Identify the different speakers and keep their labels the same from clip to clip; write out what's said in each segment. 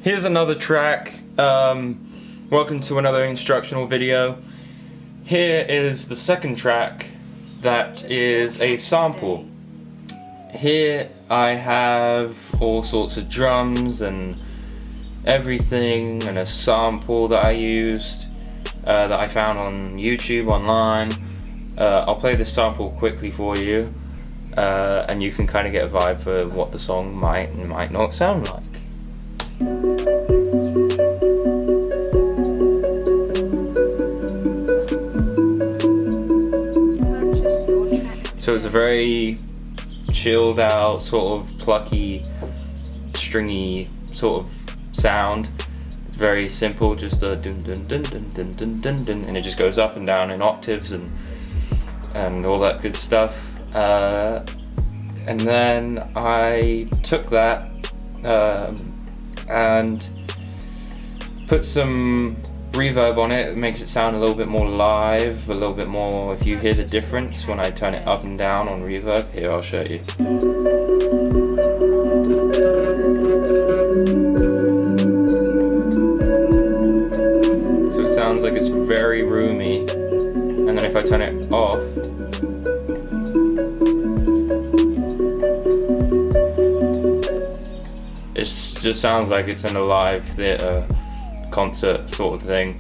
Speaker 1: Here's another track. Welcome to another instructional video. Here is the second track that is a sample. Here I have all sorts of drums and everything and a sample that I used that I found on YouTube online. I'll play this sample quickly for you and you can kind of get a vibe for what the song might and might not sound like. So it's a very chilled out, sort of plucky, stringy sort of sound. It's very simple, just a dun dun dun dun dun dun dun dun, and it just goes up and down in octaves and all that good stuff. And then I took that and put some reverb on it. It makes it sound a little bit more live, a little bit more. If you hear the difference when I turn it up and down on reverb, here I'll show you. So it sounds like it's very roomy, and then if I turn it off, it just sounds like it's in a live theatre concert sort of thing.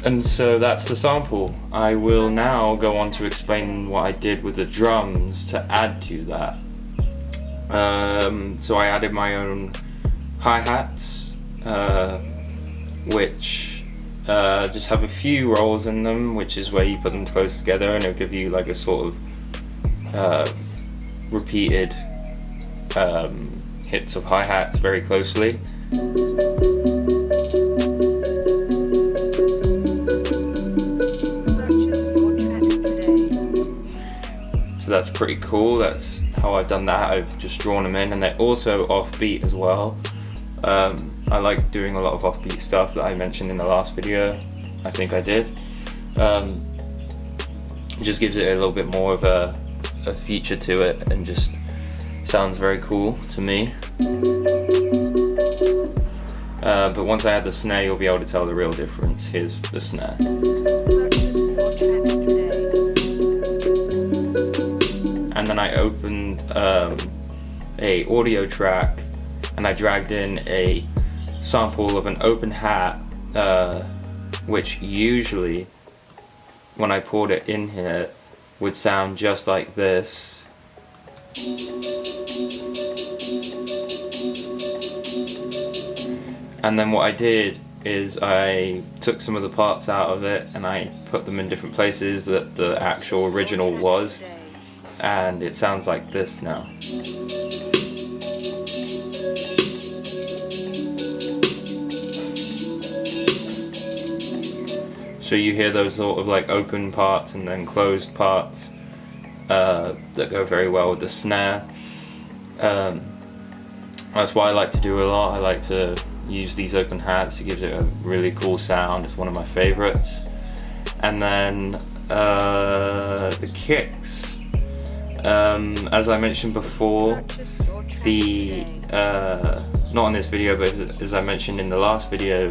Speaker 1: And so that's the sample. I will now go on to explain what I did with the drums to add to that. So I added my own hi-hats, which just have a few rolls in them, which is where you put them close together and it'll give you like a sort of repeated hits of hi-hats very closely. So that's pretty cool. That's how I've done that. I've just drawn them in, and they're also offbeat as well. I like doing a lot of offbeat stuff that I mentioned in the last video. I think I did. It just gives it a little bit more of a feature to it, and just sounds very cool to me. But once I add the snare, you'll be able to tell the real difference. Here's the snare. And then I opened a audio track and I dragged in a sample of an open hat, which usually when I poured it in here would sound just like this. And then what I did is I took some of the parts out of it and I put them in different places that the actual original was, and it sounds like this now. So you hear those sort of like open parts and then closed parts that go very well with the snare. That's what I like to do a lot. I like to use these open hats. It gives it a really cool sound. It's one of my favorites. And then the kicks. As I mentioned before, the not on this video, but as I mentioned in the last video,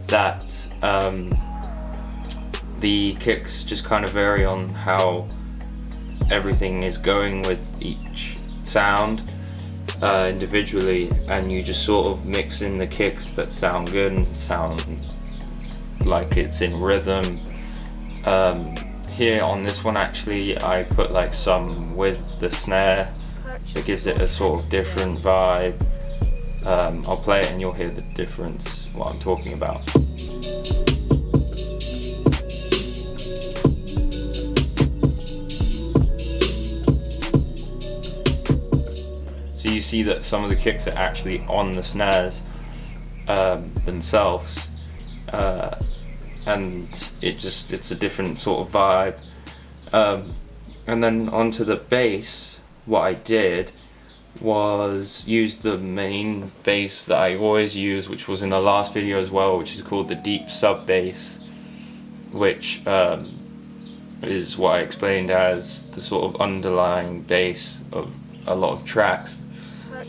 Speaker 1: that the kicks just kind of vary on how everything is going with each sound individually, and you just sort of mix in the kicks that sound good and sound like it's in rhythm. Here on this one, actually I put like some with the snare that gives it a sort of different vibe. I'll play it and you'll hear the difference, what I'm talking about. So you see that some of the kicks are actually on the snares themselves, and it's a different sort of vibe. And then onto the bass, what I did was use the main bass that I always use, which was in the last video as well, which is called the deep sub bass, which is what I explained as the sort of underlying bass of a lot of tracks.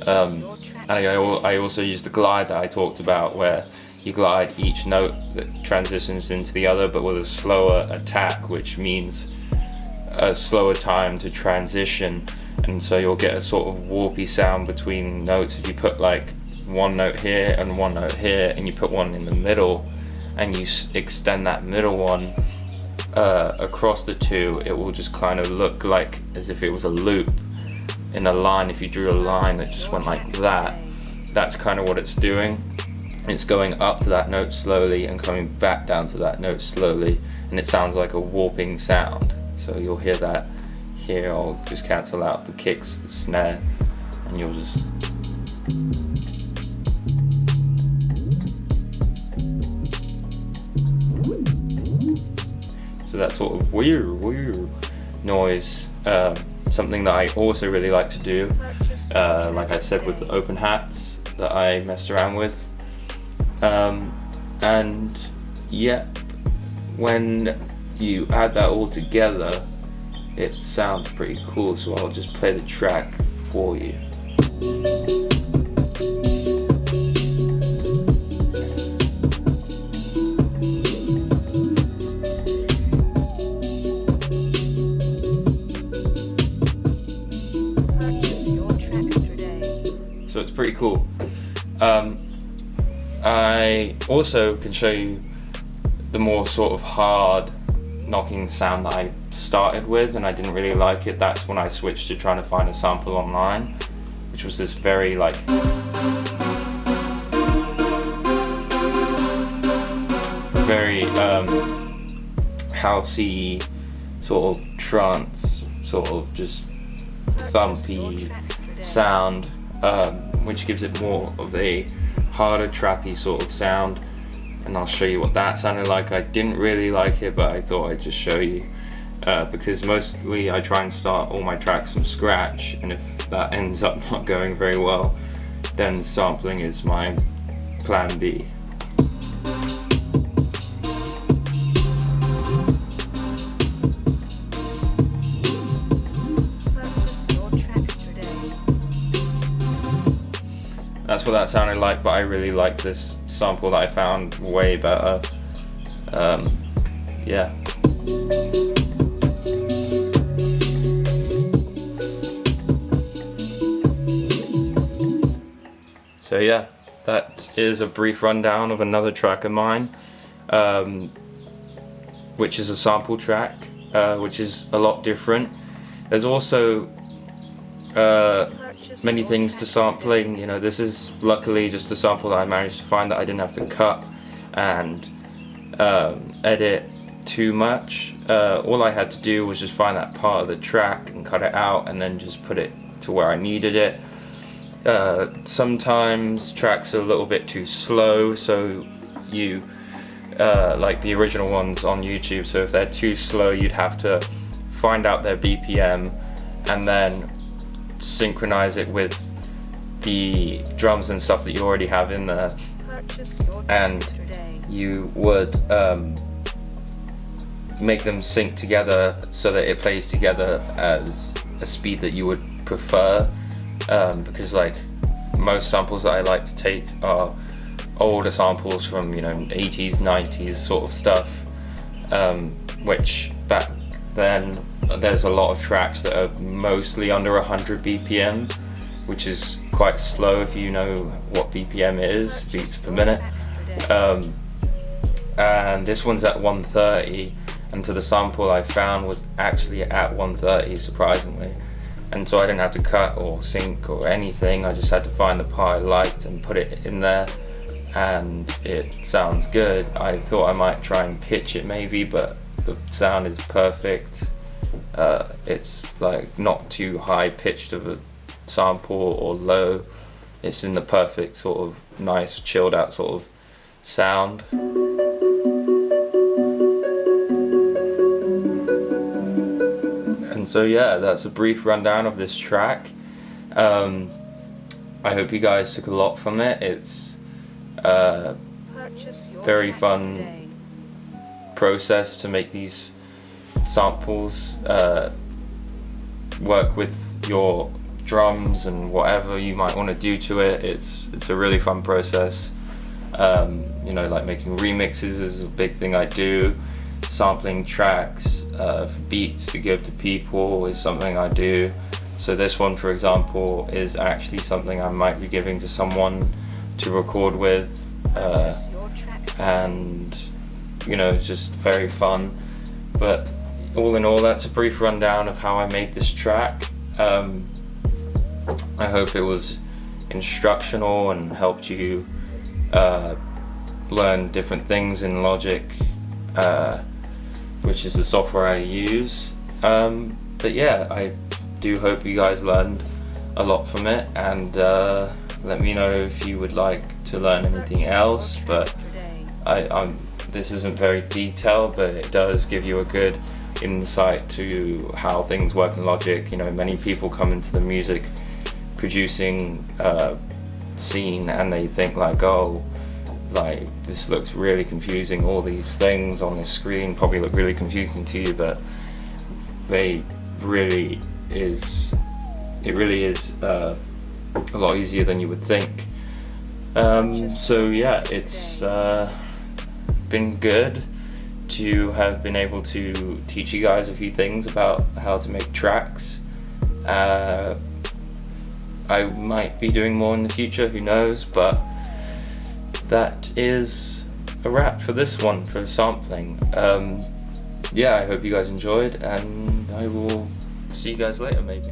Speaker 1: And I also use the glide that I talked about, where you glide each note that transitions into the other, but with a slower attack, which means a slower time to transition, and so you'll get a sort of warpy sound between notes. If you put like one note here and one note here, and you put one in the middle, and you extend that middle one across the two, it will just kind of look like as if it was a loop in a line. If you drew a line that just went like that, that's kind of what it's doing. It's going up to that note slowly and coming back down to that note slowly, and it sounds like a warping sound. So you'll hear that here. I'll just cancel out the kicks, the snare, and you'll just... So that sort of weird noise, something that I also really like to do, like I said with the open hats that I messed around with. And yeah, when you add that all together, it sounds pretty cool, so I'll just play the track for you. So it's pretty cool. I also can show you the more sort of hard knocking sound that I started with, and I didn't really like it. That's when I switched to trying to find a sample online, which was this very like very housey, sort of trance, sort of just thumpy sound, which gives it more of a harder trappy sort of sound. And I'll show you what that sounded like. I didn't really like it, but I thought I'd just show you, because mostly I try and start all my tracks from scratch, and if that ends up not going very well, then sampling is my plan B. That's what that sounded like, but I really like this sample that I found way better. Yeah. So yeah, that is a brief rundown of another track of mine, which is a sample track, which is a lot different. There's also many things to sampling. You know, this is luckily just a sample that I managed to find that I didn't have to cut and edit too much. All I had to do was just find that part of the track and cut it out, and then just put it to where I needed it. Sometimes tracks are a little bit too slow, so you like the original ones on YouTube, so if they're too slow, you'd have to find out their BPM and then synchronize it with the drums and stuff that you already have in there, and you would make them sync together so that it plays together as a speed that you would prefer, because like most samples that I like to take are older samples from, you know, 80s, 90s sort of stuff, which back then there's a lot of tracks that are mostly under 100 BPM, which is quite slow if you know what BPM is, beats per minute. And this one's at 130, and to the sample I found was actually at 130, surprisingly. And so I didn't have to cut or sync or anything, I just had to find the part I liked and put it in there, and it sounds good. I thought I might try and pitch it maybe, but the sound is perfect. It's like not too high pitched of a sample or low. It's in the perfect sort of nice chilled out sort of sound. And so yeah, that's a brief rundown of this track. I hope you guys took a lot from it. It's a very fun process to make these samples work with your drums and whatever you might want to do to it. It's a really fun process. You know, like making remixes is a big thing I do. Sampling tracks for beats to give to people is something I do. So this one, for example, is actually something I might be giving to someone to record with, and you know, it's just very fun. But all in all, that's a brief rundown of how I made this track. I hope it was instructional and helped you learn different things in Logic, which is the software I use. But yeah, I do hope you guys learned a lot from it, and let me know if you would like to learn anything else. But this isn't very detailed, but it does give you a good insight to how things work in Logic. You know, many people come into the music producing scene and they think like, oh, like this looks really confusing, all these things on this screen probably look really confusing to you, but it really is a lot easier than you would think. So yeah, it's been good to have been able to teach you guys a few things about how to make tracks. I might be doing more in the future, who knows, but that is a wrap for this one, for sampling. Yeah, I hope you guys enjoyed, and I will see you guys later maybe.